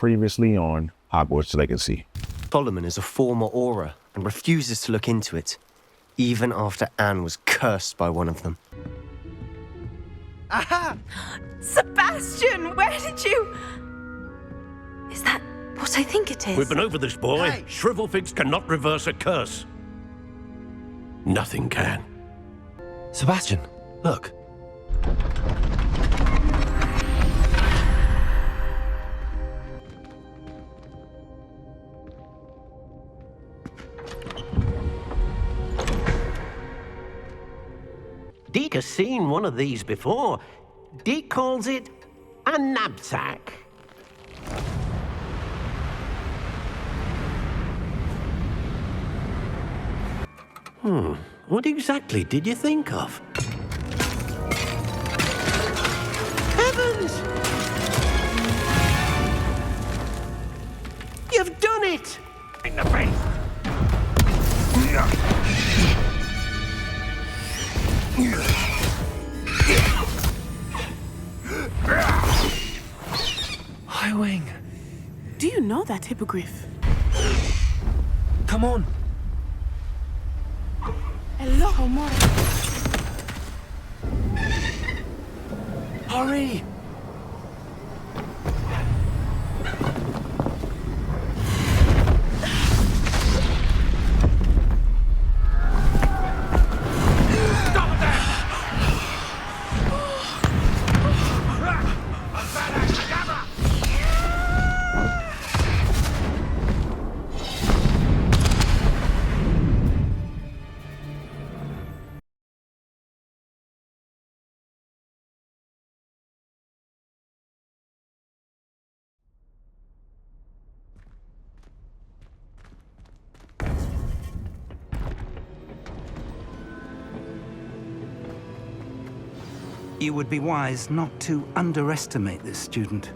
previously on Hogwarts Legacy. Solomon is a former Auror and refuses to look into it, even after Anne was cursed by one of them. Aha! Sebastian, where did you... Is that what I think it is? We've been over this, boy. Hey. Shrivelfigs cannot reverse a curse. Nothing can. Sebastian, look. Deke has seen one of these before. Deke calls it a knapsack. What exactly did you think of? Heavens! You've done it! In the face! Highwing! Do you know that hippogriff? Come on! Hello, Homo. Hurry! You would be wise not to underestimate this student.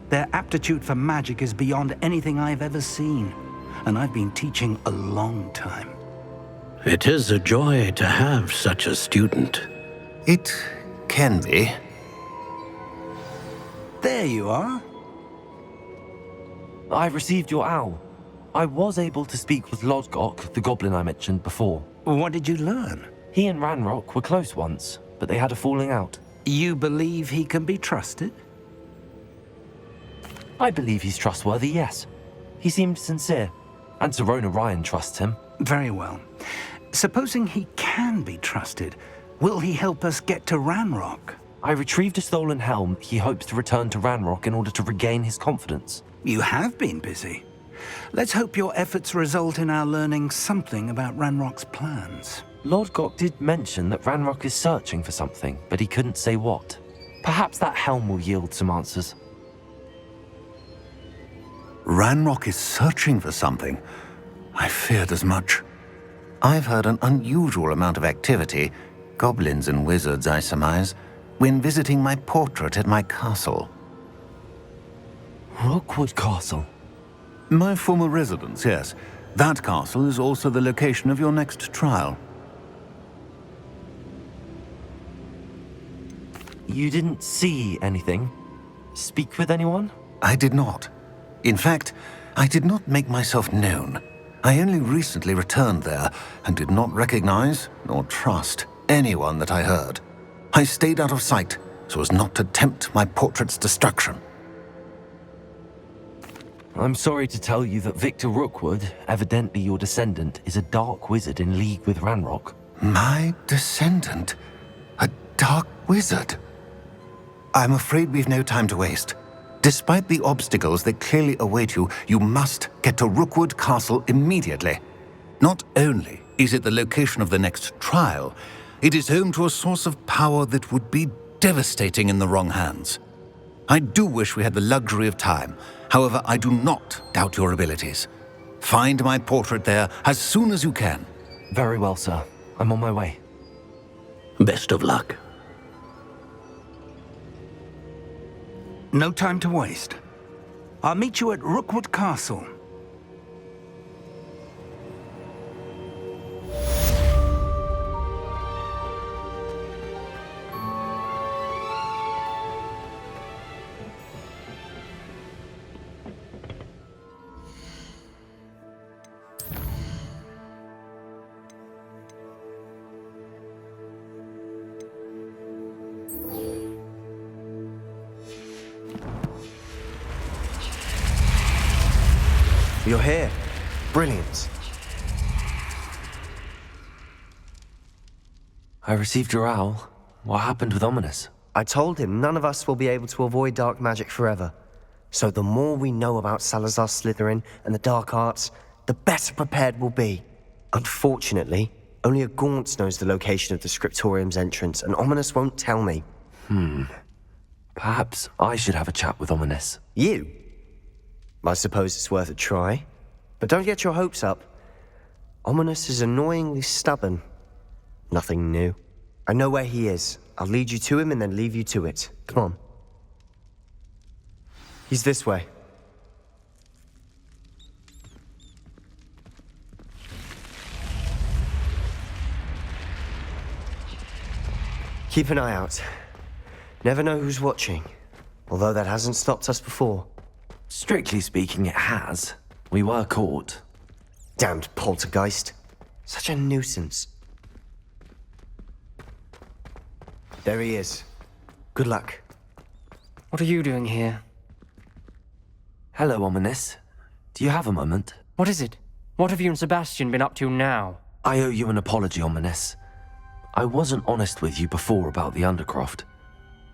Their aptitude for magic is beyond anything I've ever seen, and I've been teaching a long time. It is a joy to have such a student. It can be. There you are. I received your owl. I was able to speak with Lodgok, the goblin I mentioned before. What did you learn? He and Ranrock were close once, but they had a falling out. You believe he can be trusted? I believe he's trustworthy, yes. He seemed sincere, and Sirona Ryan trusts him. Very well. Supposing he can be trusted, will he help us get to Ranrock? I retrieved a stolen helm. He hopes to return to Ranrock in order to regain his confidence. You have been busy. Let's hope your efforts result in our learning something about Ranrock's plans. Lodgok did mention that Ranrock is searching for something, but he couldn't say what. Perhaps that helm will yield some answers. Ranrock is searching for something. I feared as much. I've heard an unusual amount of activity, goblins and wizards, I surmise, when visiting my portrait at my castle. Rookwood Castle. My former residence, yes. That castle is also the location of your next trial. You didn't see anything? Speak with anyone? I did not. In fact, I did not make myself known. I only recently returned there and did not recognize nor trust anyone that I heard. I stayed out of sight so as not to tempt my portrait's destruction. I'm sorry to tell you that Victor Rookwood, evidently your descendant, is a dark wizard in league with Ranrock. My descendant? A dark wizard? I'm afraid we've no time to waste. Despite the obstacles that clearly await you, you must get to Rookwood Castle immediately. Not only is it the location of the next trial, it is home to a source of power that would be devastating in the wrong hands. I do wish we had the luxury of time. However, I do not doubt your abilities. Find my portrait there as soon as you can. Very well, sir. I'm on my way. Best of luck. No time to waste. I'll meet you at Rookwood Castle. You're here. Brilliant. I received your owl. What happened with Ominous? I told him none of us will be able to avoid dark magic forever. So the more we know about Salazar Slytherin and the dark arts, the better prepared we'll be. Unfortunately, only a Gaunt knows the location of the Scriptorium's entrance, and Ominous won't tell me. Perhaps I should have a chat with Ominous. You? I suppose it's worth a try. But don't get your hopes up. Ominous is annoyingly stubborn. Nothing new. I know where he is. I'll lead you to him and then leave you to it. Come on. He's this way. Keep an eye out. Never know who's watching. Although that hasn't stopped us before. Strictly speaking, it has. We were caught. Damned poltergeist. Such a nuisance. There he is. Good luck. What are you doing here? Hello, Ominous. Do you have a moment? What is it? What have you and Sebastian been up to now? I owe you an apology, Ominous. I wasn't honest with you before about the Undercroft.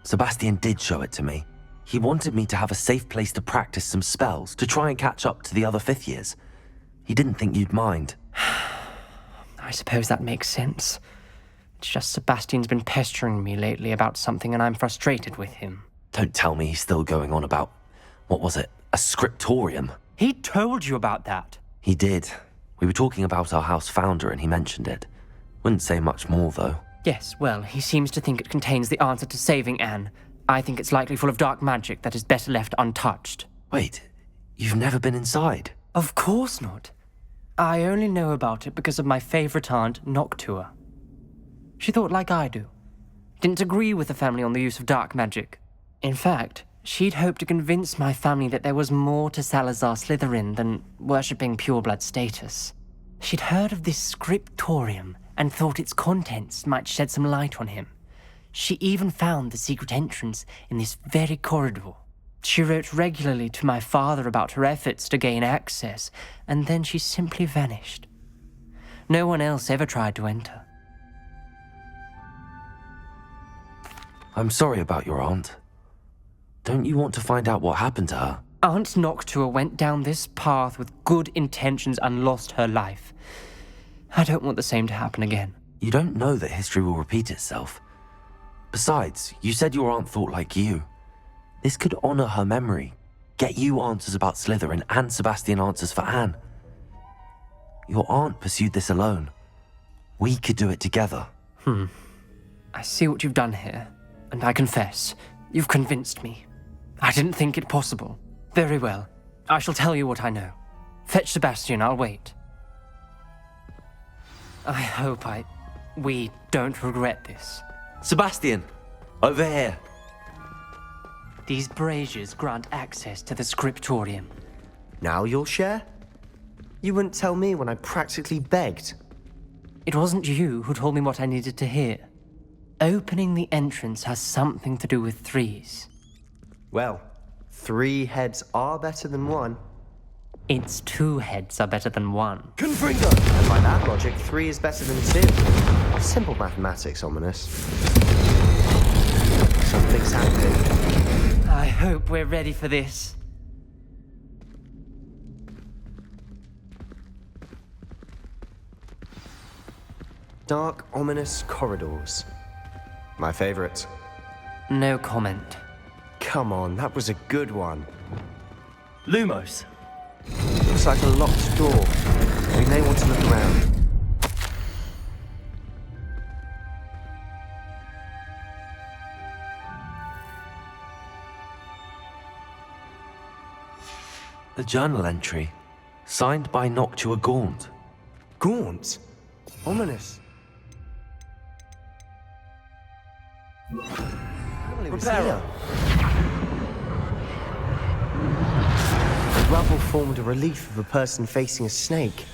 Sebastian did show it to me. He wanted me to have a safe place to practice some spells, to try and catch up to the other fifth years. He didn't think you'd mind. I suppose that makes sense. It's just Sebastian's been pestering me lately about something and I'm frustrated with him. Don't tell me he's still going on about, what was it, a scriptorium? He told you about that. He did. We were talking about our house founder and he mentioned it. Wouldn't say much more, though. Yes, well, he seems to think it contains the answer to saving Anne. I think it's likely full of dark magic that is better left untouched. Wait, you've never been inside? Of course not. I only know about it because of my favorite aunt, Noctua. She thought like I do. Didn't agree with the family on the use of dark magic. In fact, she'd hoped to convince my family that there was more to Salazar Slytherin than worshipping pureblood status. She'd heard of this scriptorium and thought its contents might shed some light on him. She even found the secret entrance in this very corridor. She wrote regularly to my father about her efforts to gain access, and then she simply vanished. No one else ever tried to enter. I'm sorry about your aunt. Don't you want to find out what happened to her? Aunt Noctua went down this path with good intentions and lost her life. I don't want the same to happen again. You don't know that history will repeat itself. Besides, you said your aunt thought like you. This could honor her memory, get you answers about Slytherin and Sebastian answers for Anne. Your aunt pursued this alone. We could do it together. I see what you've done here, and I confess, you've convinced me. I didn't think it possible. Very well. I shall tell you what I know. Fetch Sebastian, I'll wait. I hope we don't regret this. Sebastian, over here. These braziers grant access to the scriptorium. Now you'll share? You wouldn't tell me when I practically begged. It wasn't you who told me what I needed to hear. Opening the entrance has something to do with threes. Well, 3 heads are better than 1. Its 2 heads are better than 1. Confringo! And by that logic, 3 is better than 2. Simple mathematics, Ominous. Something's happening. I hope we're ready for this. Dark, ominous corridors. My favorite. No comment. Come on, that was a good one. Lumos. Looks like a locked door. We may want to look around. The journal entry, signed by Noctua Gaunt. Gaunt? Ominous. Prepare. The rubble formed a relief of a person facing a snake.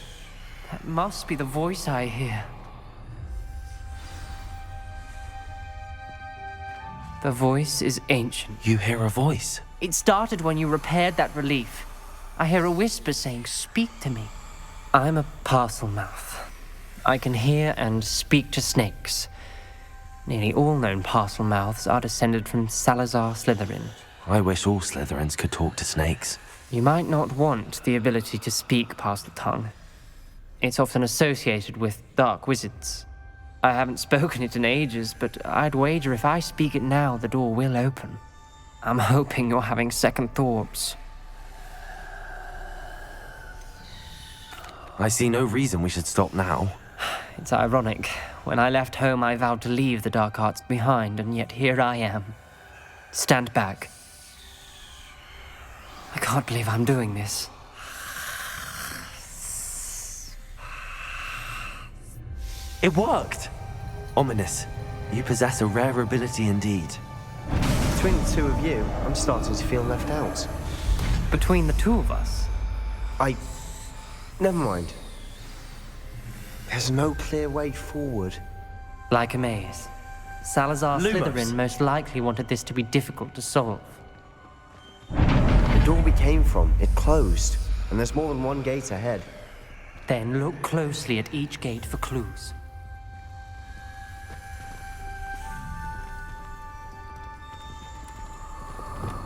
That must be the voice I hear. The voice is ancient. You hear a voice. It started when you repaired that relief. I hear a whisper saying, "Speak to me." I'm a parcel mouth. I can hear and speak to snakes. Nearly all known parcel mouths are descended from Salazar Slytherin. I wish all Slytherins could talk to snakes. You might not want the ability to speak past the tongue. It's often associated with dark wizards. I haven't spoken it in ages, but I'd wager if I speak it now, the door will open. I'm hoping you're having second thoughts. I see no reason we should stop now. It's ironic. When I left home, I vowed to leave the dark arts behind, and yet here I am. Stand back. I can't believe I'm doing this. It worked! Ominous. You possess a rare ability indeed. Between the two of you, I'm starting to feel left out. Between the two of us? Never mind. There's no clear way forward. Like a maze. Salazar Lumos. Slytherin most likely wanted this to be difficult to solve. The door we came from, it closed, and there's more than one gate ahead. Then look closely at each gate for clues.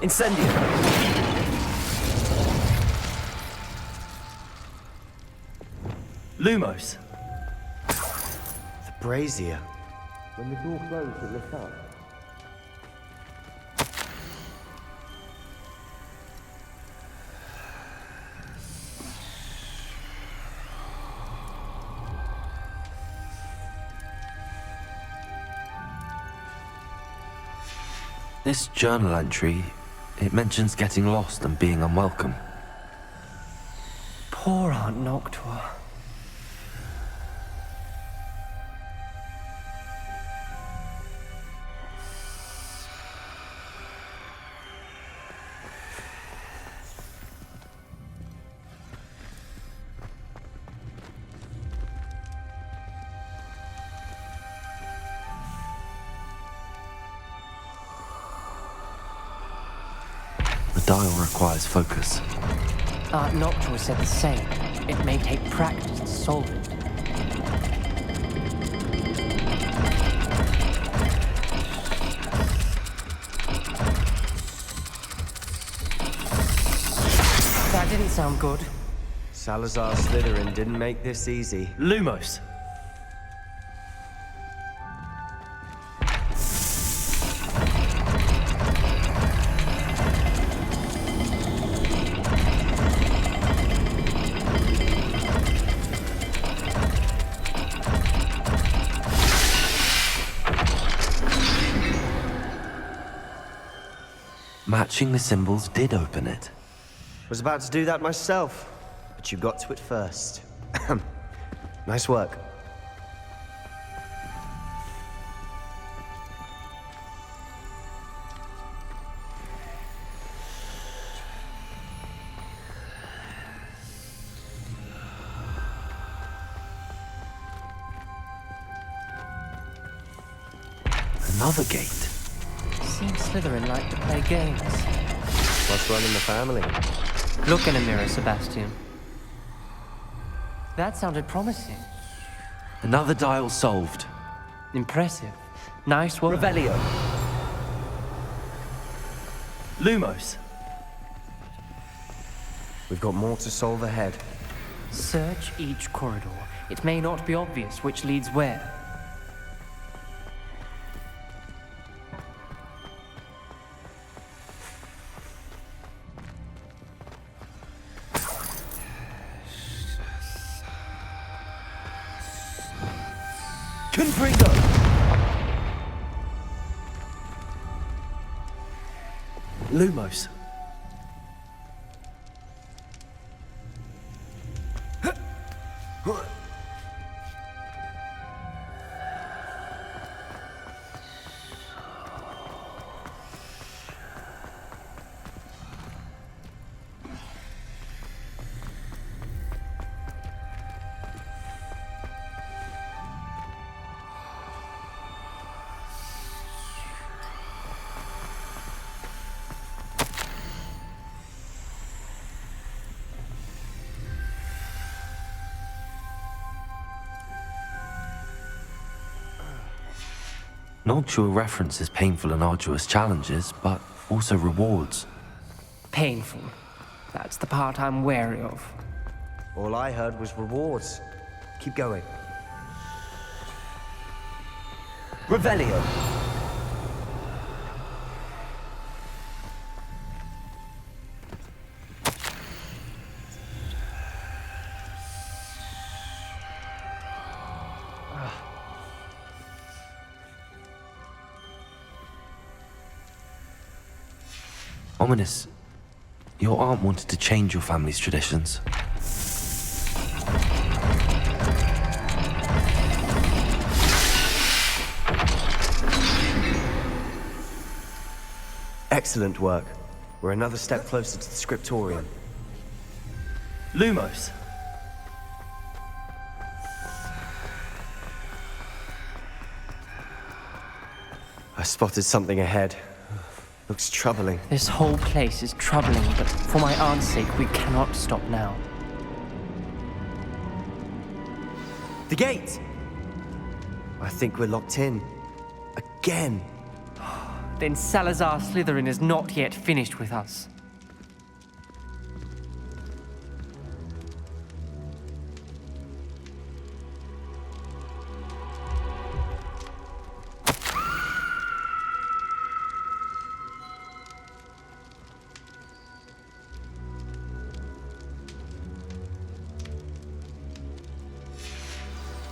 Incendio! Lumos! The brazier. When the door closed, it lit up. This journal entry, it mentions getting lost and being unwelcome. Poor Aunt Noctua. The dial requires focus. Aunt Noctua said the same. It may take practice to solve it. That didn't sound good. Salazar Slytherin didn't make this easy. Lumos! Matching the symbols did open it. Was about to do that myself, but you got to it first. Nice work. Another gate. Seems Slytherin like to play games. What's running the family? Look in a mirror, Sebastian. That sounded promising. Another dial solved. Impressive. Nice work. Revelio. Lumos. We've got more to solve ahead. Search each corridor. It may not be obvious which leads where. Confringo! Lumos. Noctua references painful and arduous challenges, but also rewards. Painful. That's the part I'm wary of. All I heard was rewards. Keep going. Revelio. Ominous, your aunt wanted to change your family's traditions. Excellent work. We're another step closer to the scriptorium. Lumos. I spotted something ahead. Looks troubling. This whole place is troubling, but for my aunt's sake, we cannot stop now. The gate! I think we're locked in. Again. Then Salazar Slytherin is not yet finished with us.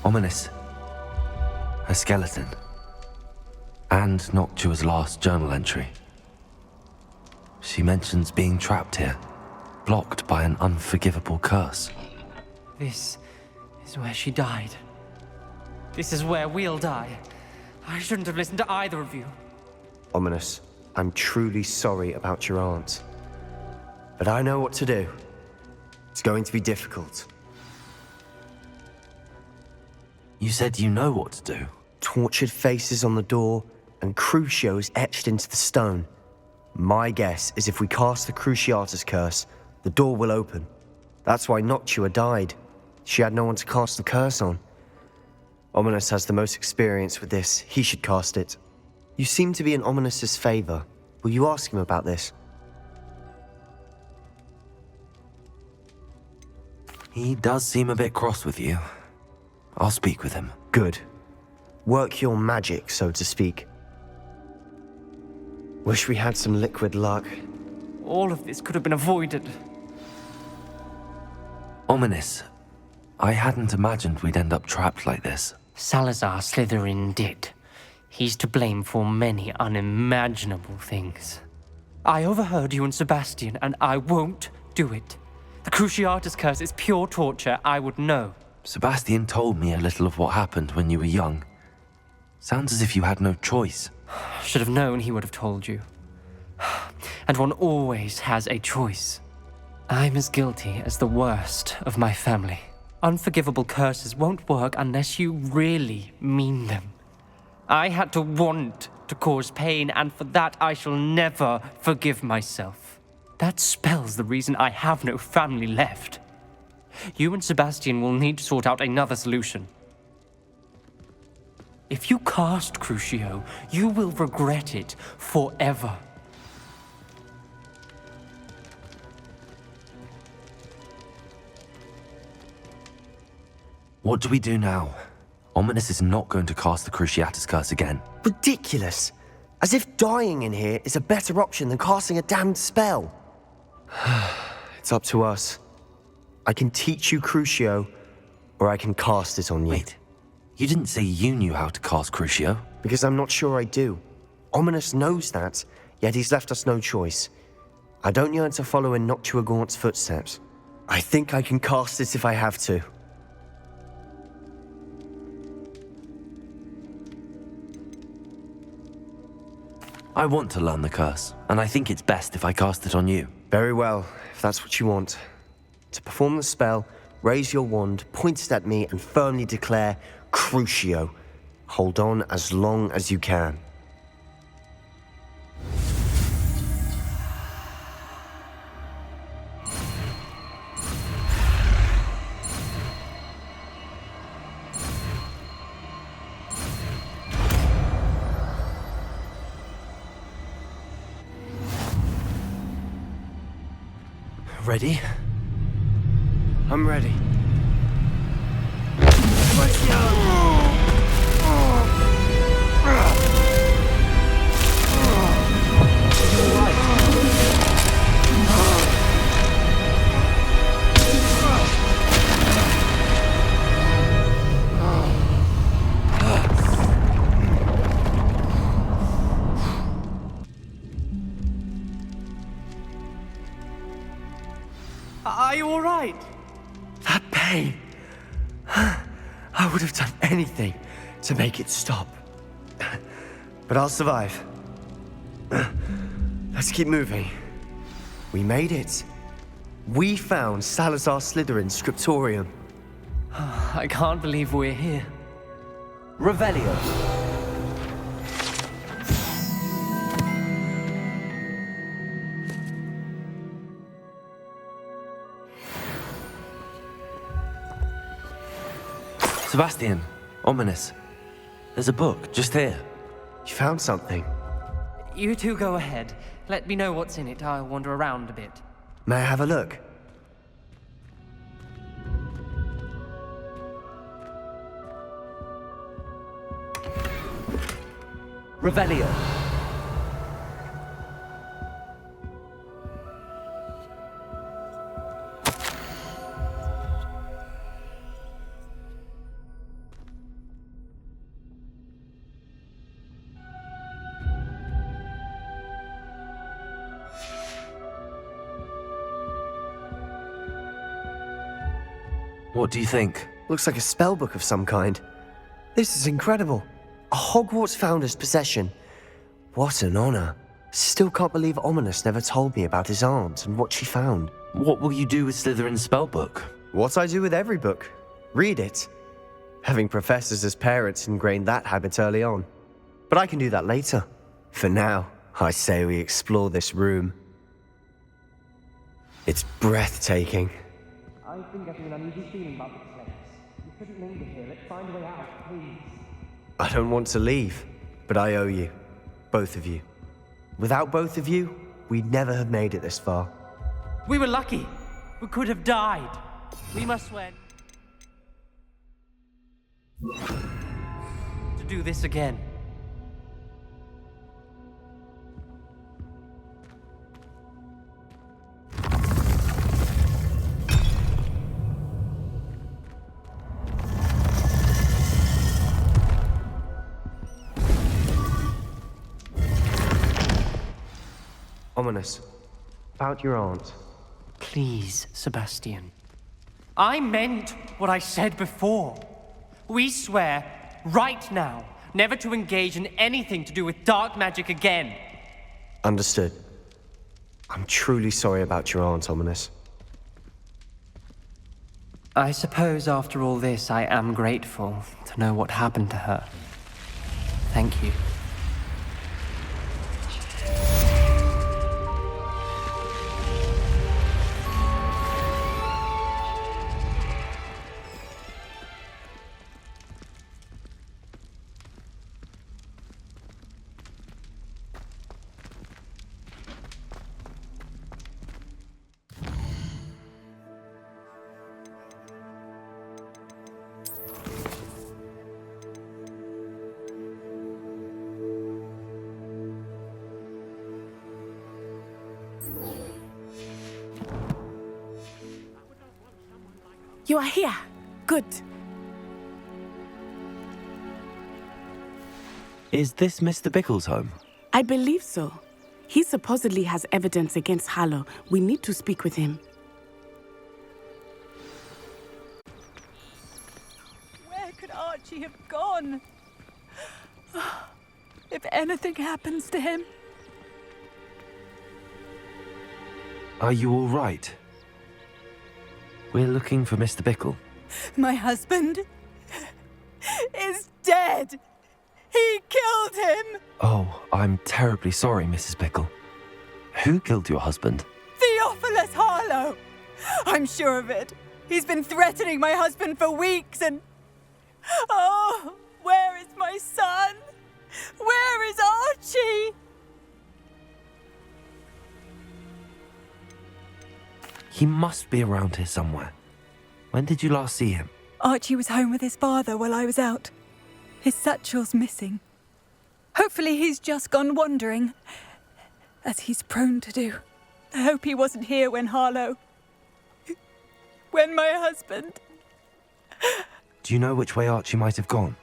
Ominous. A skeleton. And Noctua's last journal entry. She mentions being trapped here, blocked by an unforgivable curse. This is where she died. This is where we'll die. I shouldn't have listened to either of you. Ominous, I'm truly sorry about your aunt. But I know what to do. It's going to be difficult. You said you know what to do. Tortured faces on the door, and Crucios etched into the stone. My guess is if we cast the Cruciatus curse, the door will open. That's why Noctua died. She had no one to cast the curse on. Ominous has the most experience with this. He should cast it. You seem to be in Ominous's favor. Will you ask him about this? He does seem a bit cross with you. I'll speak with him. Good. Work your magic, so to speak. Wish we had some liquid luck. All of this could have been avoided. Ominous. I hadn't imagined we'd end up trapped like this. Salazar Slytherin did. He's to blame for many unimaginable things. I overheard you and Sebastian, and I won't do it. The Cruciatus curse is pure torture. I would know. Sebastian told me a little of what happened when you were young. Sounds as if you had no choice. Should have known he would have told you. And one always has a choice. I'm as guilty as the worst of my family. Unforgivable curses won't work unless you really mean them. I had to want to cause pain, and for that I shall never forgive myself. That spells the reason I have no family left. You and Sebastian will need to sort out another solution. If you cast Crucio, you will regret it forever. What do we do now? Ominous is not going to cast the Cruciatus curse again. Ridiculous! As if dying in here is a better option than casting a damned spell. It's up to us. I can teach you Crucio, or I can cast it on you. Wait, you didn't say you knew how to cast Crucio? Because I'm not sure I do. Ominous knows that, yet he's left us no choice. I don't yearn to follow in Noctua Gaunt's footsteps. I think I can cast it if I have to. I want to learn the curse, and I think it's best if I cast it on you. Very well, if that's what you want. To perform the spell, raise your wand, point it at me, and firmly declare, Crucio. Hold on as long as you can. Ready? I'm ready. Are you all right? That pain. I would have done anything to make it stop. But I'll survive. Let's keep moving. We made it. We found Salazar Slytherin's scriptorium. I can't believe we're here. Revelio. Sebastian, ominous. There's a book just here. You found something. You two go ahead. Let me know what's in it. I'll wander around a bit. May I have a look? Revelio. What do you think? Looks like a spellbook of some kind. This is incredible. A Hogwarts founder's possession. What an honor. Still can't believe Ominous never told me about his aunt and what she found. What will you do with Slytherin's spellbook? What I do with every book. Read it. Having professors as parents ingrained that habit early on. But I can do that later. For now, I say we explore this room. It's breathtaking. I've been getting an uneasy feeling about this place. You couldn't linger here. Let's find a way out, please. I don't want to leave, but I owe you. Both of you. Without both of you, we'd never have made it this far. We were lucky. We could have died. We must swear to do this again. Ominous. About your aunt. Please, Sebastian. I meant what I said before. We swear, right now, never to engage in anything to do with dark magic again. Understood. I'm truly sorry about your aunt, Ominous. I suppose after all this, I am grateful to know what happened to her. Thank you. You are here. Good. Is this Mr. Bickle's home? I believe so. He supposedly has evidence against Harlow. We need to speak with him. Where could Archie have gone? If anything happens to him. Are you all right? We're looking for Mr. Bickle. My husband is dead. He killed him. Oh, I'm terribly sorry, Mrs. Bickle. Who killed your husband? Theophilus Harlow. I'm sure of it. He's been threatening my husband for weeks and... Oh, where is my son? Where is Archie? He must be around here somewhere. When did you last see him? Archie was home with his father while I was out. His satchel's missing. Hopefully he's just gone wandering, as he's prone to do. I hope he wasn't here when when my husband... Do you know which way Archie might have gone?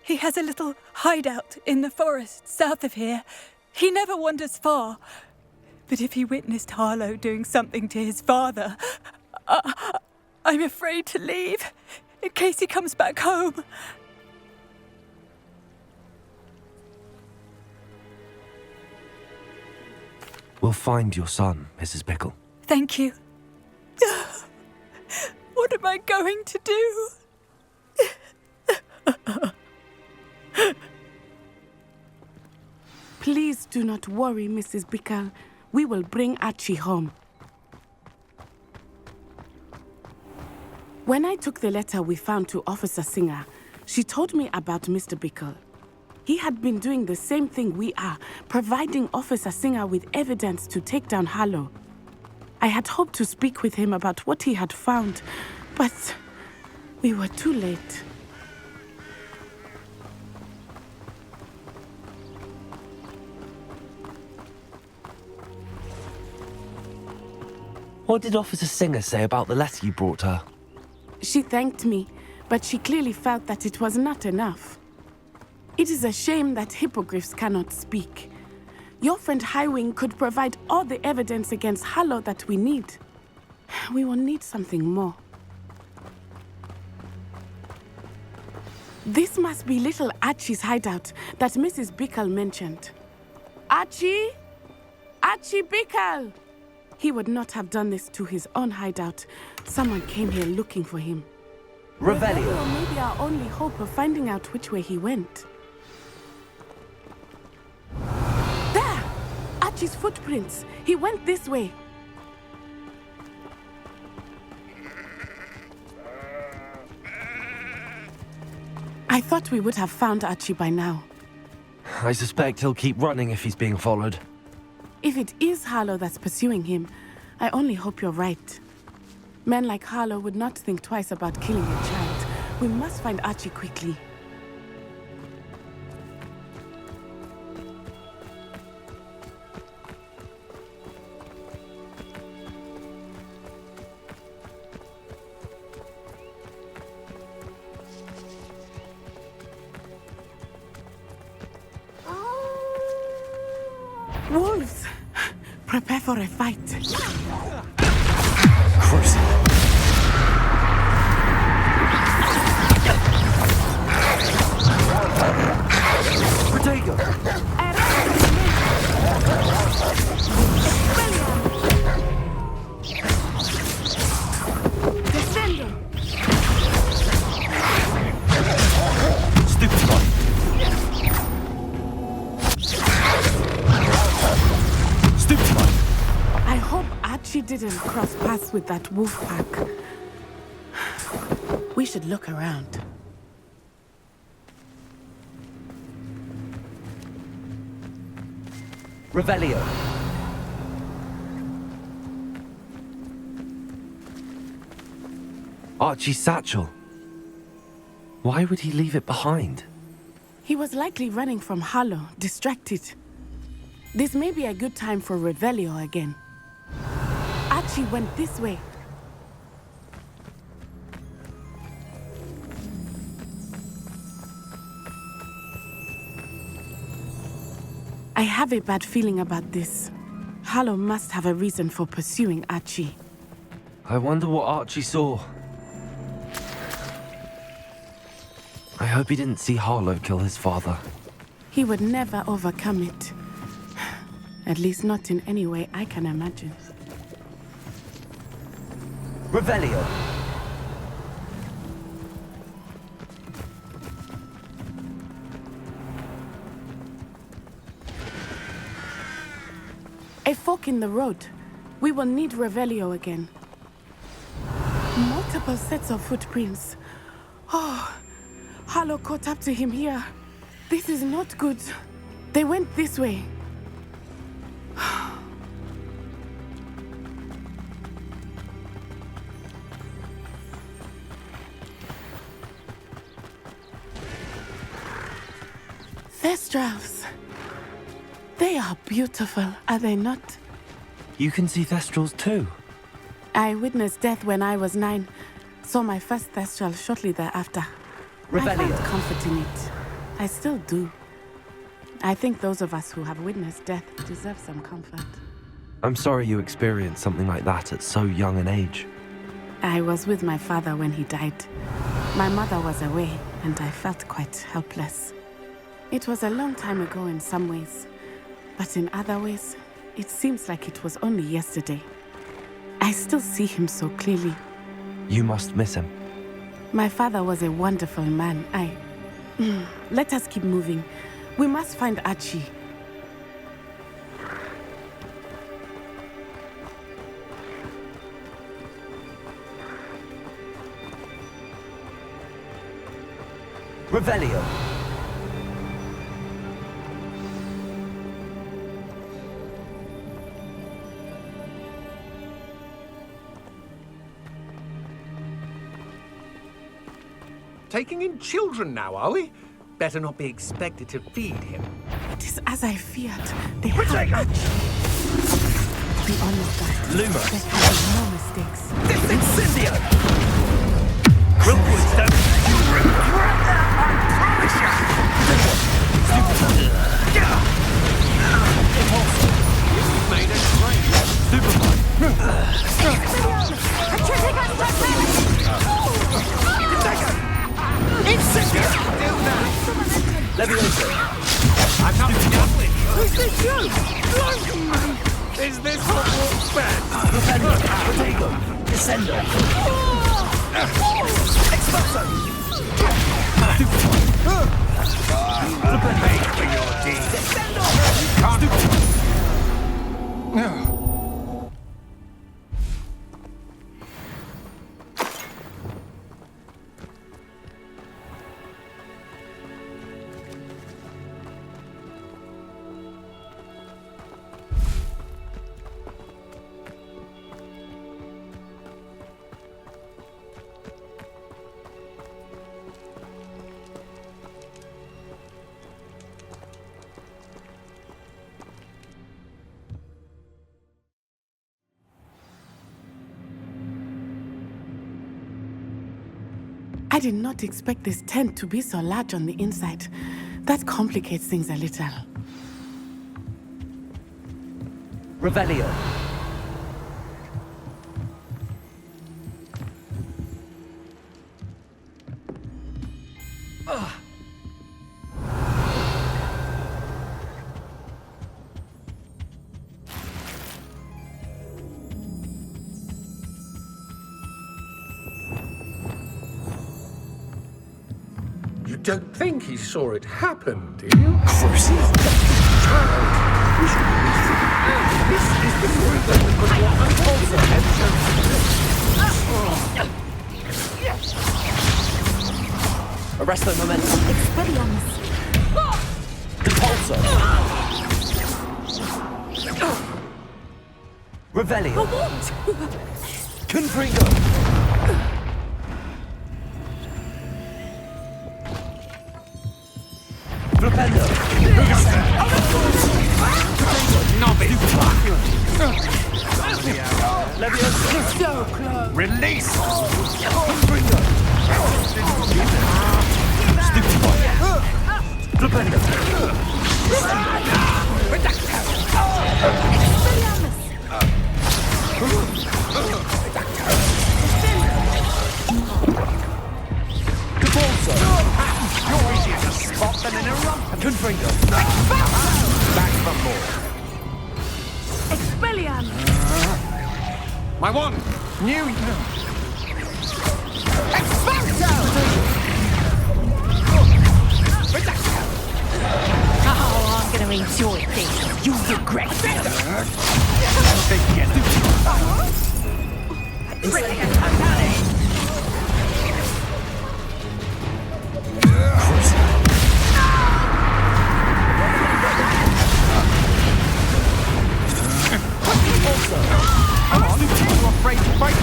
He has a little hideout in the forest south of here. He never wanders far. But if he witnessed Harlow doing something to his father, I'm afraid to leave, in case he comes back home. We'll find your son, Mrs. Bickle. Thank you. What am I going to do? Please do not worry, Mrs. Bickle. We will bring Archie home. When I took the letter we found to Officer Singer, she told me about Mr. Bickle. He had been doing the same thing we are, providing Officer Singer with evidence to take down Harlow. I had hoped to speak with him about what he had found, but we were too late. What did Officer Singer say about the letter you brought her? She thanked me, but she clearly felt that it was not enough. It is a shame that hippogriffs cannot speak. Your friend Highwing could provide all the evidence against Harlow that we need. We will need something more. This must be little Archie's hideout that Mrs. Bickle mentioned. Archie? Archie Bickle! He would not have done this to his own hideout. Someone came here looking for him. Revelio! May be our only hope of finding out which way he went. There! Archie's footprints. He went this way. I thought we would have found Archie by now. I suspect he'll keep running if he's being followed. If it is Harlow that's pursuing him, I only hope you're right. Men like Harlow would not think twice about killing a child. We must find Archie quickly. Wolves! Prepare for a fight. Cruising. Protego! Descendo! Stupid boy! Stupid boy! I hope Archie didn't cross paths with that wolf pack. We should look around. Revelio! Archie's satchel. Why would he leave it behind? He was likely running from Harlow, distracted. This may be a good time for Revelio again. Archie went this way. I have a bad feeling about this. Harlow must have a reason for pursuing Archie. I wonder what Archie saw. I hope he didn't see Harlow kill his father. He would never overcome it. At least not in any way I can imagine. Revelio! A fork in the road. We will need Revelio again. Multiple sets of footprints. Oh, Harlow caught up to him here. This is not good. They went this way. Thestrals. They are beautiful, are they not? You can see Thestrals too. I witnessed death when I was 9. Saw my first Thestral shortly thereafter. I Revelio. found comfort in it. I still do. I think those of us who have witnessed death deserve some comfort. I'm sorry you experienced something like that at so young an age. I was with my father when he died. My mother was away, and I felt quite helpless. It was a long time ago in some ways, but in other ways, it seems like it was only yesterday. I still see him so clearly. You must miss him. My father was a wonderful man. Let us keep moving. We must find Archie. Revelio. Taking in children now, are we? Better not be expected to feed him. It is as I feared. They have Archie. Be honest, guys. Luma. There can be no mistakes. This Incendio! Rookwood, don't you regret that, I promise you! You've made a Incendio! Do that! Levioso. I'm not gambling. Who's this you? Is this Hogwarts bad? Revelio. Protego. Descendo. Expulso. Pay for your deed. Can't. I did not expect this tent to be so large on the inside. That complicates things a little. Revelio. You don't think he saw it happen, do you? Cruciating. This is the group that was what unfolds Arresto momentum. Expelliarmus. Impulso. Revelio. Confringo. Flipendo. Levioso. So close. Release! Confringo. Stupefy. Flipendo. Capulso. You're easier to spot than an eruption. Confringo. Back for more. Expelliarmus. My one! New... Oh, I'm gonna enjoy this. You regret it. Come on, you're afraid to fight.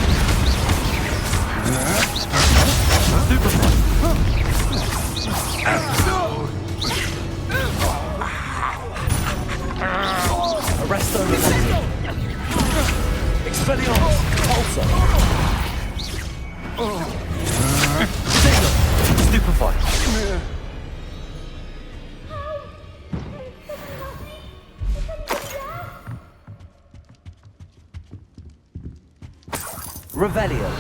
Stupefy. Revelio.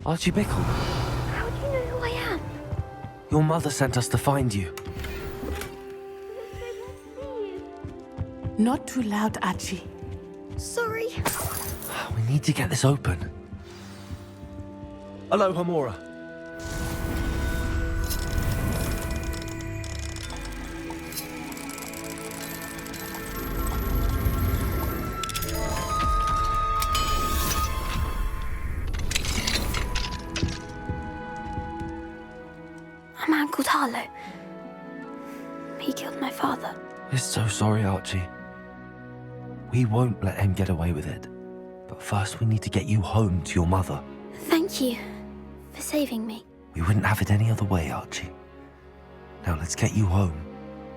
Archie Bickle. How do you know who I am? Your mother sent us to find you. Not too loud, Archie. Sorry. We need to get this open. Hello, Hamora. A man called Harlow. He killed my father. We're so sorry, Archie. We won't let him get away with it. But first we need to get you home to your mother. Thank you for saving me. We wouldn't have it any other way, Archie. Now let's get you home.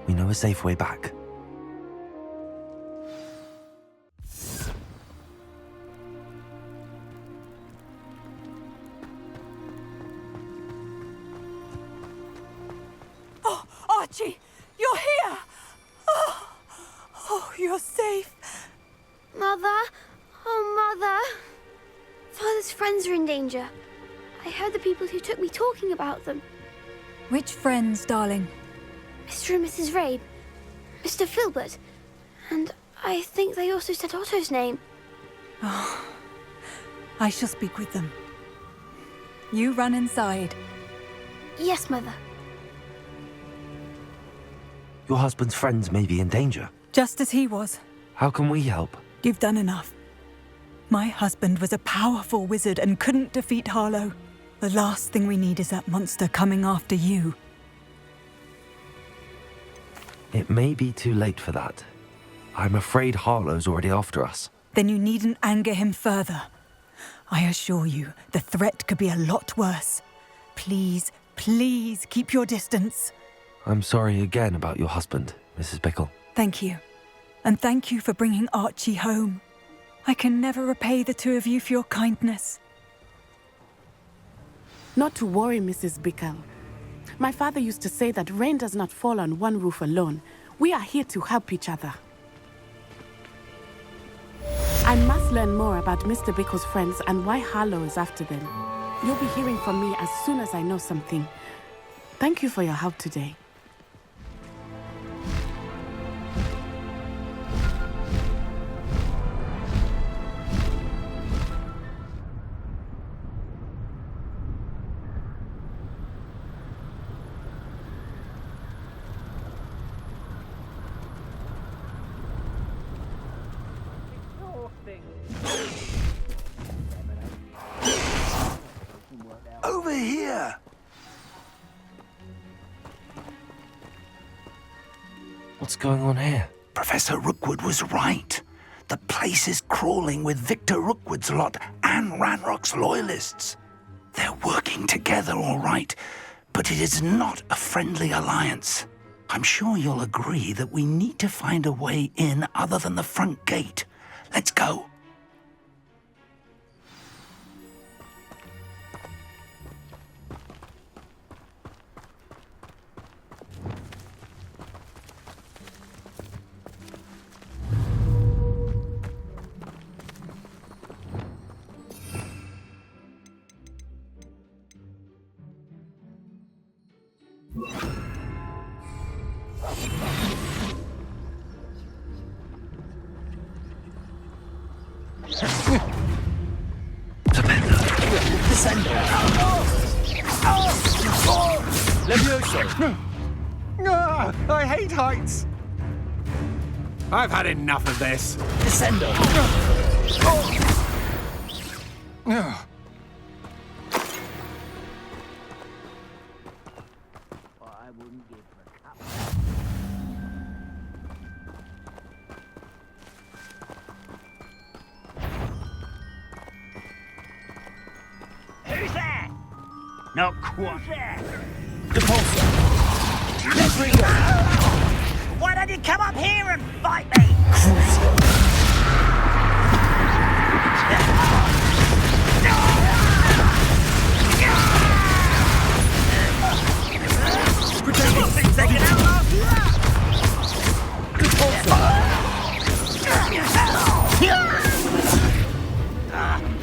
We know a safe way back. Oh, Archie, you're here! Oh, you're safe. Mother? Oh, Mother. Father's friends are in danger. I heard the people who took me talking about them. Which friends, darling? Mr. and Mrs. Rabe, Mr. Filbert, and I think they also said Otto's name. Oh, I shall speak with them. You run inside. Yes, Mother. Your husband's friends may be in danger. Just as he was. How can we help? You've done enough. My husband was a powerful wizard and couldn't defeat Harlow. The last thing we need is that monster coming after you. It may be too late for that. I'm afraid Harlow's already after us. Then you needn't anger him further. I assure you, the threat could be a lot worse. Please, please keep your distance. I'm sorry again about your husband, Mrs. Bickle. Thank you. And thank you for bringing Archie home. I can never repay the two of you for your kindness. Not to worry, Mrs. Bickle. My father used to say that rain does not fall on one roof alone. We are here to help each other. I must learn more about Mr. Bickle's friends and why Harlow is after them. You'll be hearing from me as soon as I know something. Thank you for your help today. Over here! What's going on here? Professor Rookwood was right. The place is crawling with Victor Rookwood's lot and Ranrock's loyalists. They're working together all right, but it is not a friendly alliance. I'm sure you'll agree that we need to find a way in other than the front gate. Let's go. I hate heights. I've had enough of this. Descendo! Not quite. Depulso! Confringo! Why don't you come up here and fight me?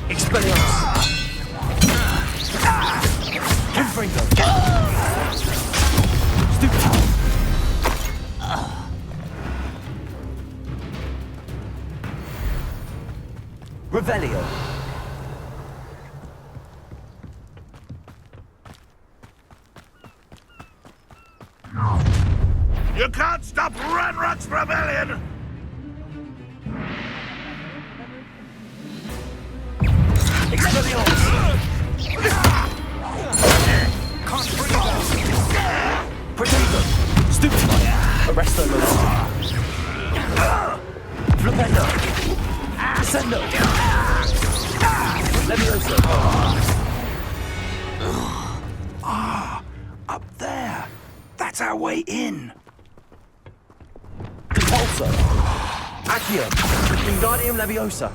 Expelliarmus! Confringo! Stupid! Revelio! You can't stop Ranrock's rebellion! Expelliarmus! Protego! Stupid! Arresto Momento! Flipendo! Descendo! Levioso! Up there. That's our way in. Depulso! Accio! Wingardium Leviosa!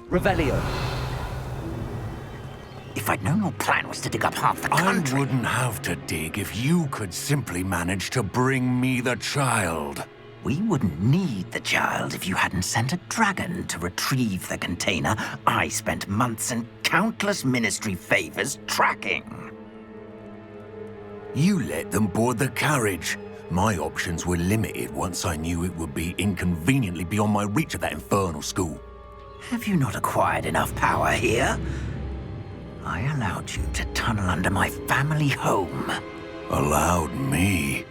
Revelio! If I'd known your plan was to dig up half the I country... wouldn't have to dig if you could simply manage to bring me the child. We wouldn't need the child if you hadn't sent a dragon to retrieve the container I spent months and countless ministry favors tracking. You let them board the carriage. My options were limited once I knew it would be inconveniently beyond my reach at that infernal school. Have you not acquired enough power here? I allowed you to tunnel under my family home. Allowed me?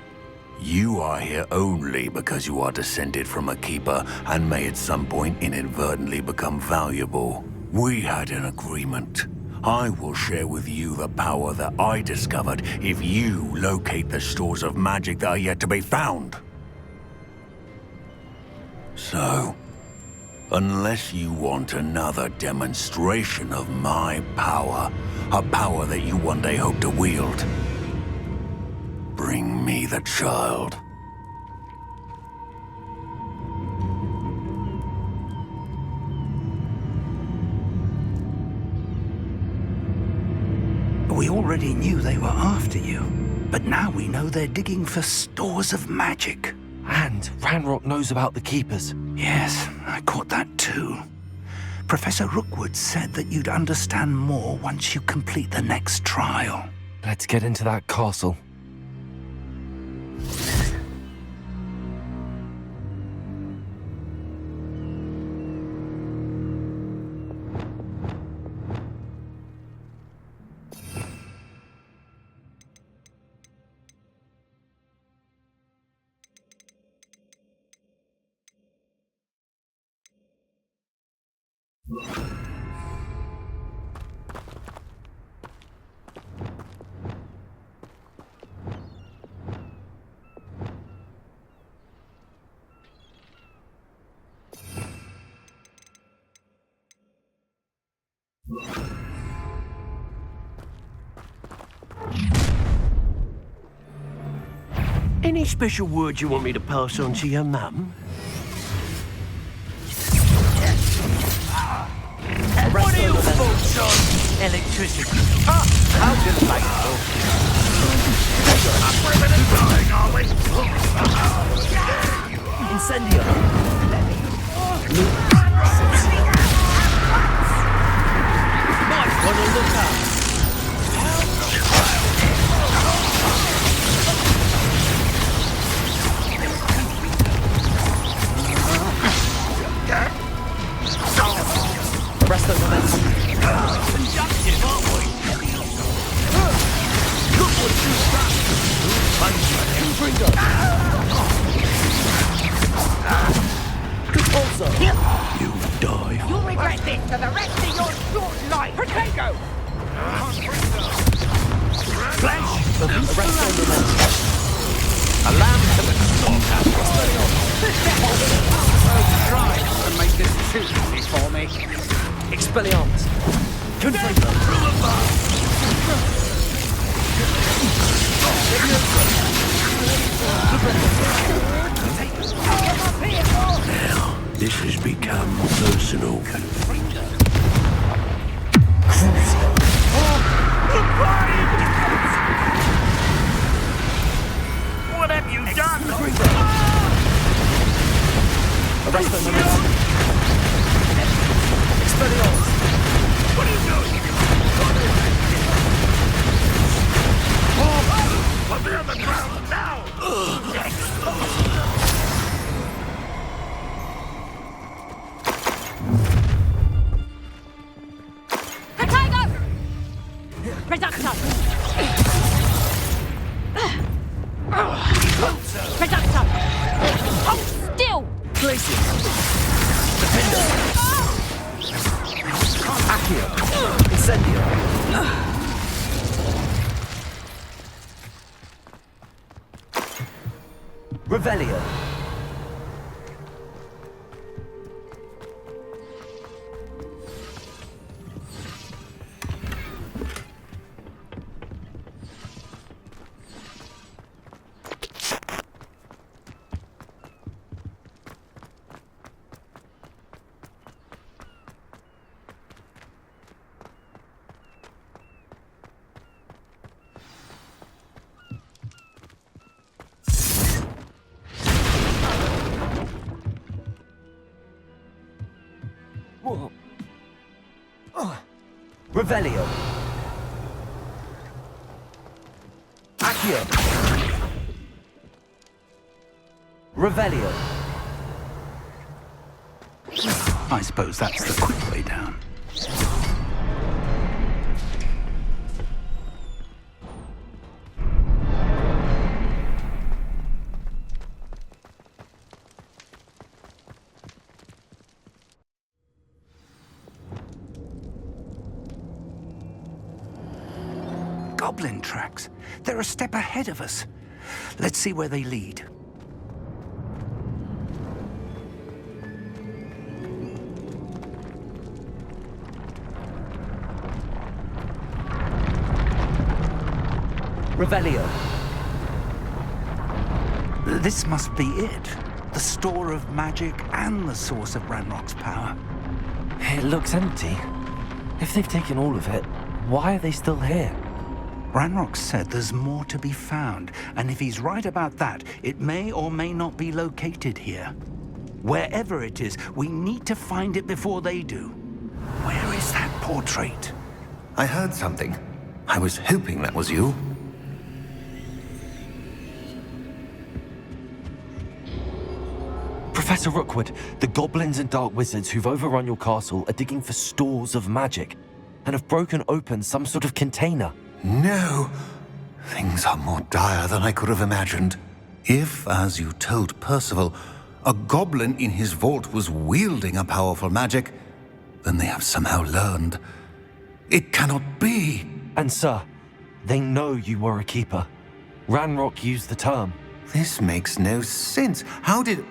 You are here only because you are descended from a keeper and may at some point inadvertently become valuable. We had an agreement. I will share with you the power that I discovered if you locate the stores of magic that are yet to be found. So, unless you want another demonstration of my power, a power that you one day hope to wield, bring me the child. We already knew they were after you, but now we know they're digging for stores of magic. And Ranrock knows about the Keepers. Yes, I caught that too. Professor Rookwood said that you'd understand more once you complete the next trial. Let's get into that castle. Any special words you want me to pass on to your mum? What are your thoughts on electricity? Ah, how delightful. Incendio. Might want to look up. Rest of the momentum. Conductive, aren't we? Rookwood too fast. Confringo. Depulso. You die. You'll regret this for the rest of your short life. Protego! Flash. Arrest the momentum. A lamb to the Try and make this too easy for me. Expelliarmus. Confringo. Now, this has become personal. What have you done? Arrest them. Expelliarmus. What are you doing? Put me on the ground now! Potato! Reducto! Reducto! Hold still! Glacier. Defender. Accio. Incendio. Revelio. Revelio. Accio. Revelio. I suppose that's the quick way down. Goblin tracks. They're a step ahead of us. Let's see where they lead. Revelio. This must be it. The store of magic and the source of Ranrock's power. It looks empty. If they've taken all of it, why are they still here? Ranrock said there's more to be found, and if he's right about that, it may or may not be located here. Wherever it is, we need to find it before they do. Where is that portrait? I heard something. I was hoping that was you. Professor Rookwood, the goblins and dark wizards who've overrun your castle are digging for stores of magic and have broken open some sort of container. No. Things are more dire than I could have imagined. If, as you told Percival, a goblin in his vault was wielding a powerful magic, then they have somehow learned. It cannot be. And sir, they know you were a keeper. Ranrock used the term. This makes no sense. How did...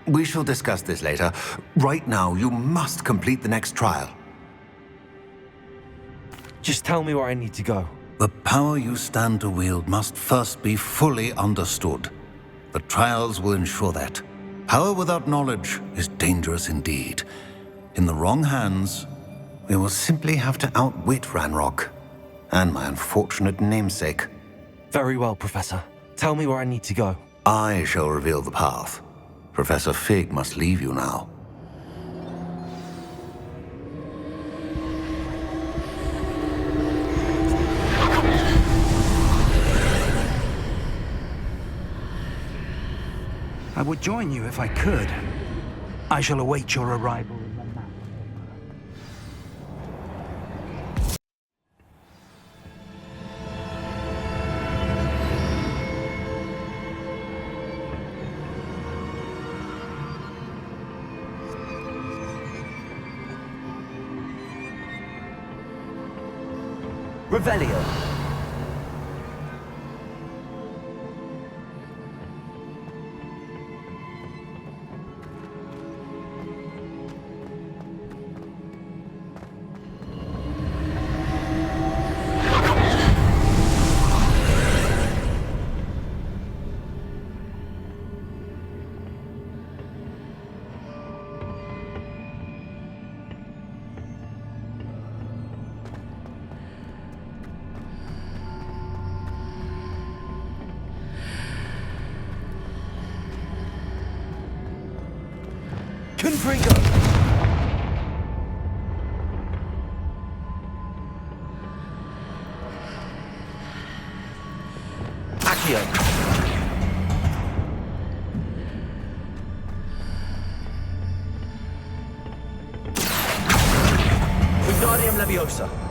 We shall discuss this later. Right now, you must complete the next trial. Just tell me where I need to go. The power you stand to wield must first be fully understood. The trials will ensure that. Power without knowledge is dangerous indeed. In the wrong hands, we will simply have to outwit Ranrock and my unfortunate namesake. Very well, Professor. Tell me where I need to go. I shall reveal the path. Professor Fig must leave you now. I would join you if I could. I shall await your arrival in the map. Revelio. Confringo! Accio! Wingardium Leviosa!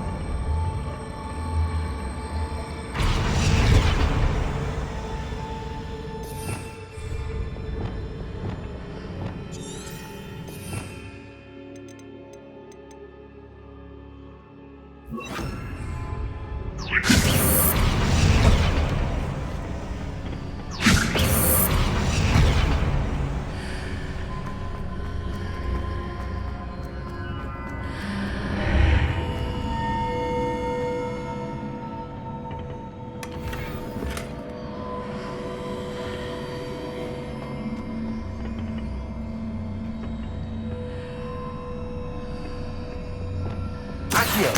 Accio!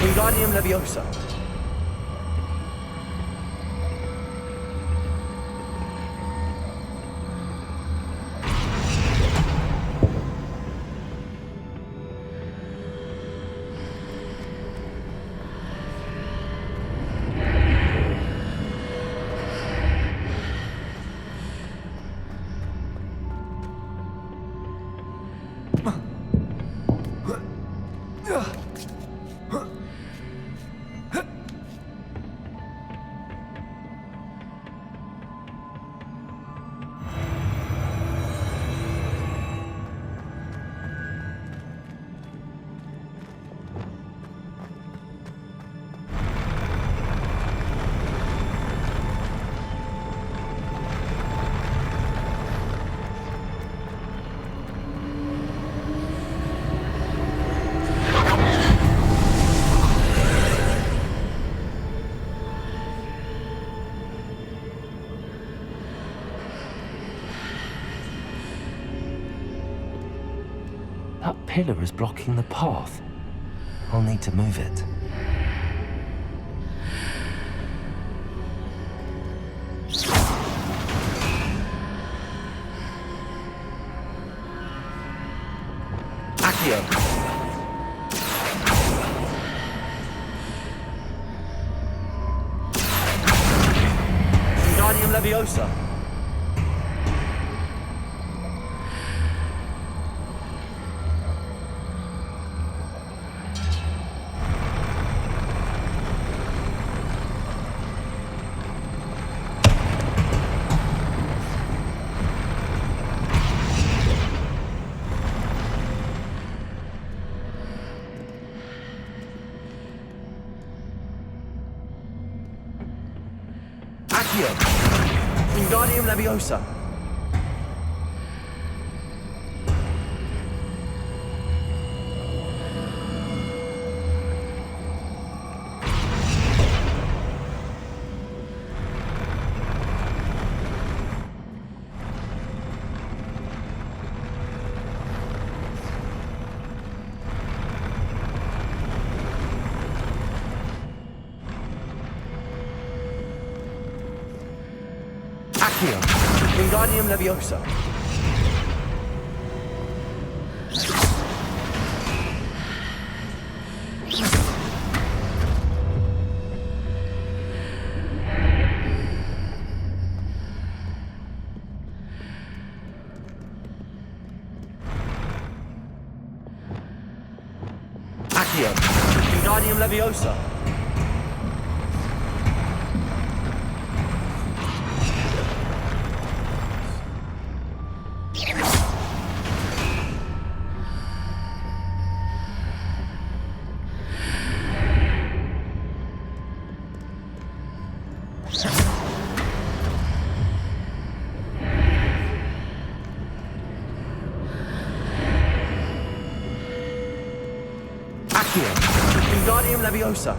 Wingardium Leviosa! That pillar is blocking the path. I'll need to move it. Accio! Wingardium Leviosa! Accio! Wingardium Leviosa! Accio! Wingardium Leviosa! Accio! Wingardium Leviosa! Accio! Wingardium Leviosa!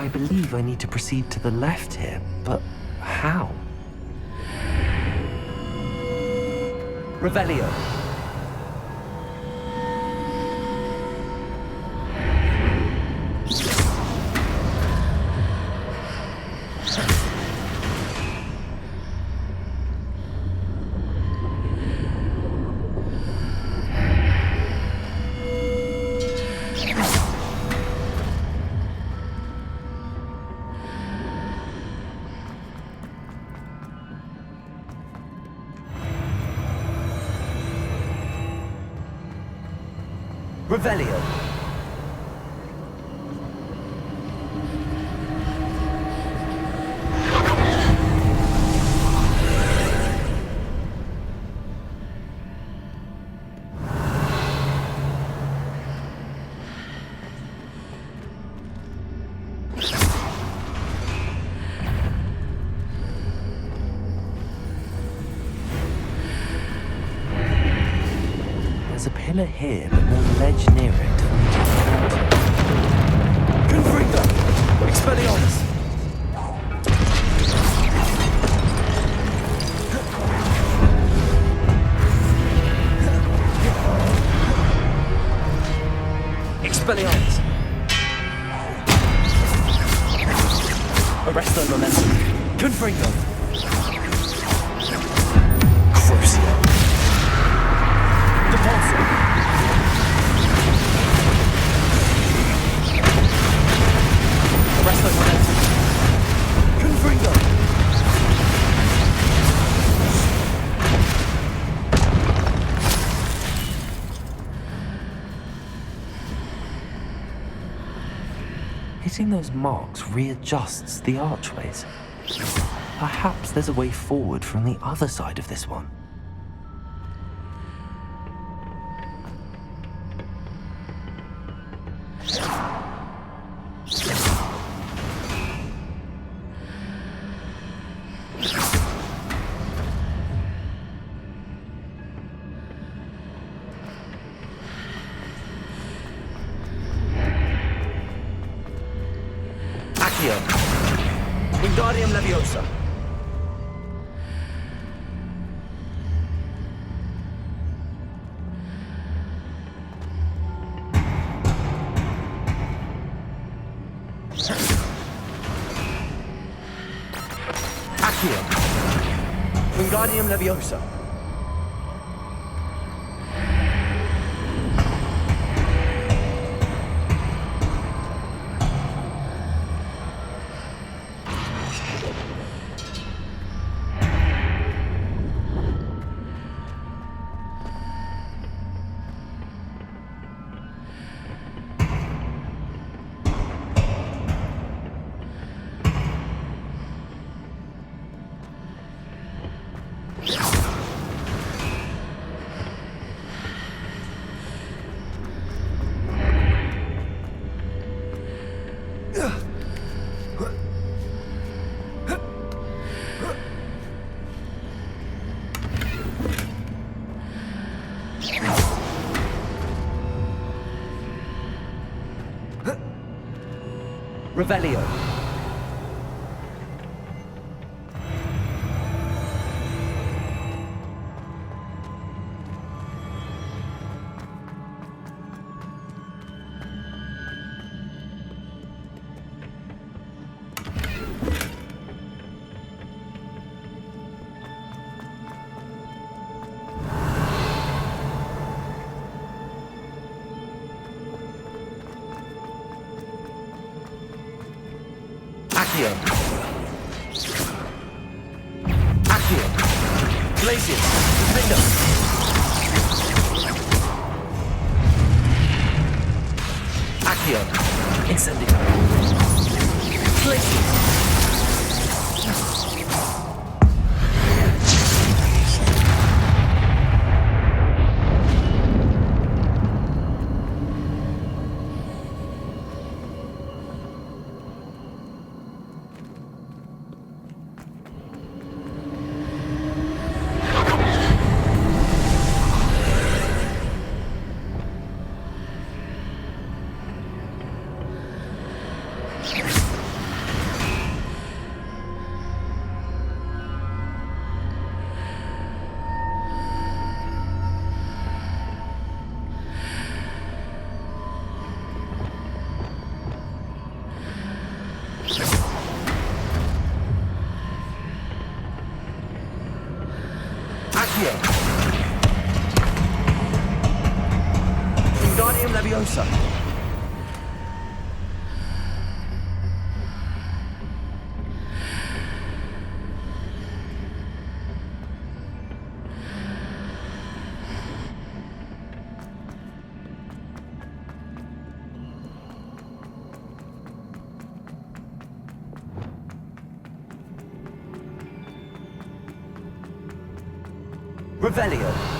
I believe I need to proceed to the left here, but how? Revelio. Revelio. There's a pillar here, but no ledge near it. Confringo! Expelliarmus! Expelliarmus! Arrest the momentum. Confringo! Crucio! Depulso! Arrest the momentum. Confringo! Hitting those marks readjusts the archways. Perhaps there's a way forward from the other side of this one. Wingardium Leviosa. Accio. Wingardium Leviosa. Revelio. Accio. Accio. Glacius. Defender. Accio. Incendio. Glacius. Incendio! Wingardium Leviosa! Revelio.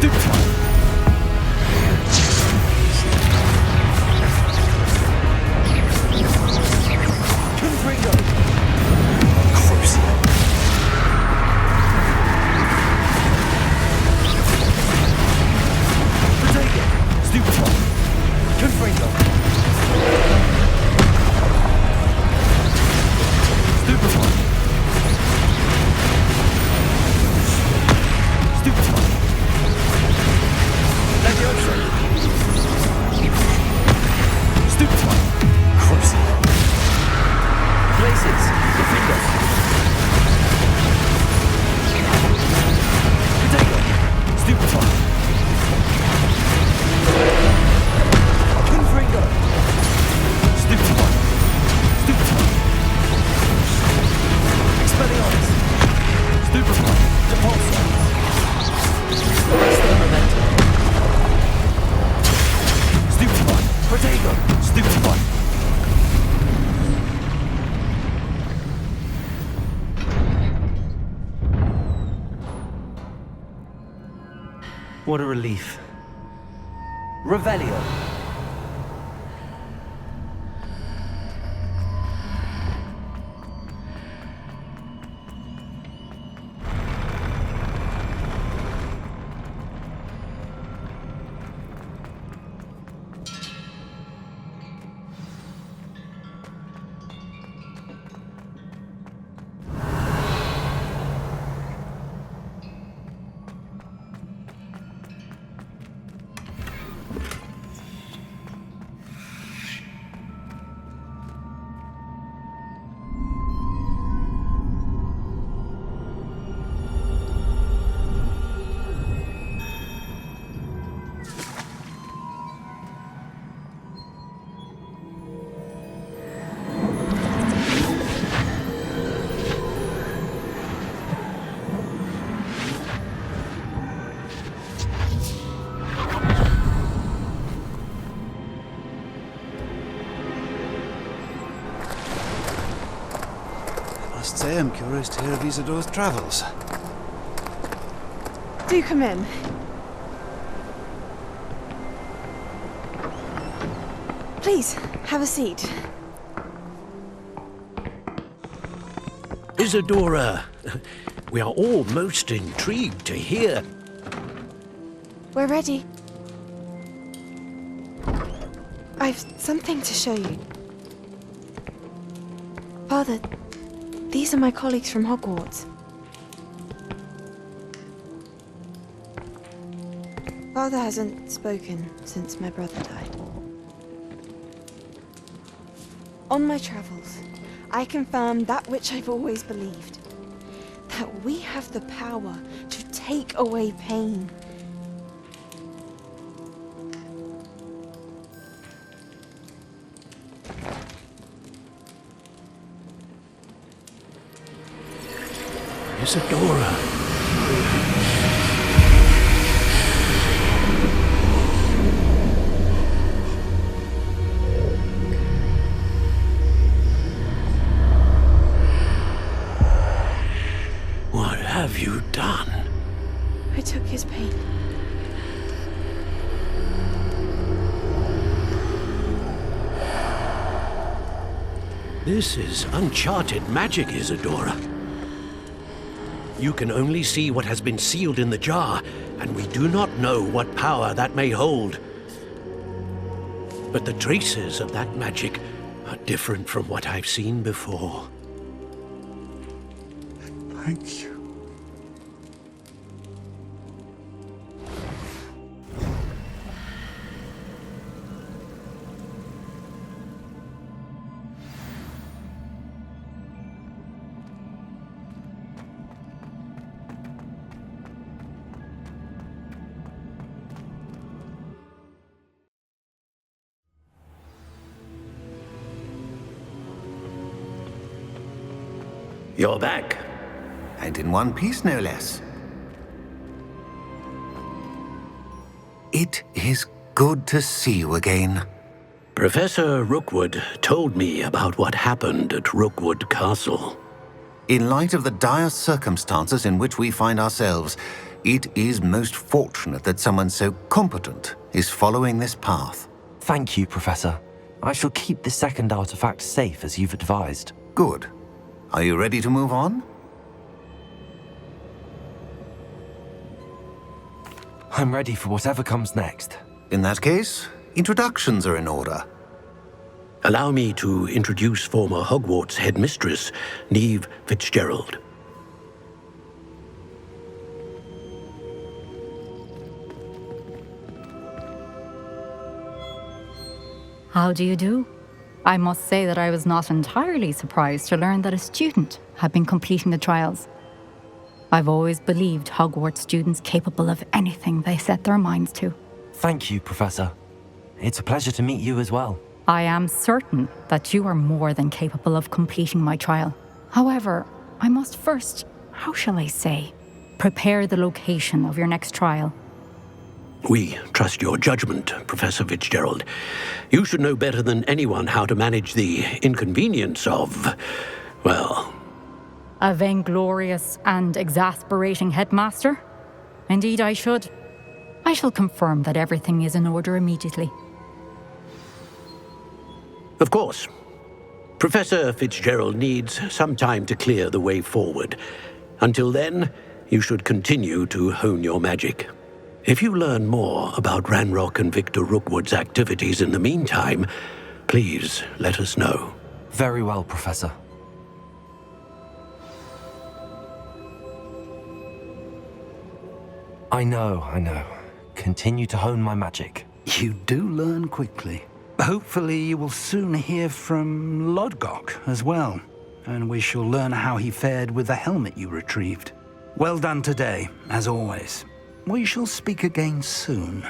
Stupefy. What a relief. Revelio. Must say I'm curious to hear of Isadore's travels. Do come in. Please, have a seat. Isadora, we are all most intrigued to hear. We're ready. I've something to show you. Father, these are my colleagues from Hogwarts. Father hasn't spoken since my brother died. On my travels, I confirmed that which I've always believed. That we have the power to take away pain. Isadora. What have you done? I took his pain. This is uncharted magic, Isadora. You can only see what has been sealed in the jar, and we do not know what power that may hold. But the traces of that magic are different from what I've seen before. Thank you. You're back. And in one piece, no less. It is good to see you again. Professor Rookwood told me about what happened at Rookwood Castle. In light of the dire circumstances in which we find ourselves, it is most fortunate that someone so competent is following this path. Thank you, Professor. I shall keep the second artifact safe as you've advised. Good. Are you ready to move on? I'm ready for whatever comes next. In that case, introductions are in order. Allow me to introduce former Hogwarts headmistress, Neve Fitzgerald. How do you do? I must say that I was not entirely surprised to learn that a student had been completing the trials. I've always believed Hogwarts students capable of anything they set their minds to. Thank you, Professor. It's a pleasure to meet you as well. I am certain that you are more than capable of completing my trial. However, I must first, how shall I say, prepare the location of your next trial. We trust your judgment, Professor Fitzgerald. You should know better than anyone how to manage the inconvenience of, well... A vainglorious and exasperating headmaster? Indeed I should. I shall confirm that everything is in order immediately. Of course. Professor Fitzgerald needs some time to clear the way forward. Until then, you should continue to hone your magic. If you learn more about Ranrock and Victor Rookwood's activities in the meantime, please let us know. Very well, Professor. I know. Continue to hone my magic. You do learn quickly. Hopefully you will soon hear from Lodgok as well, and we shall learn how he fared with the helmet you retrieved. Well done today, as always. We shall speak again soon.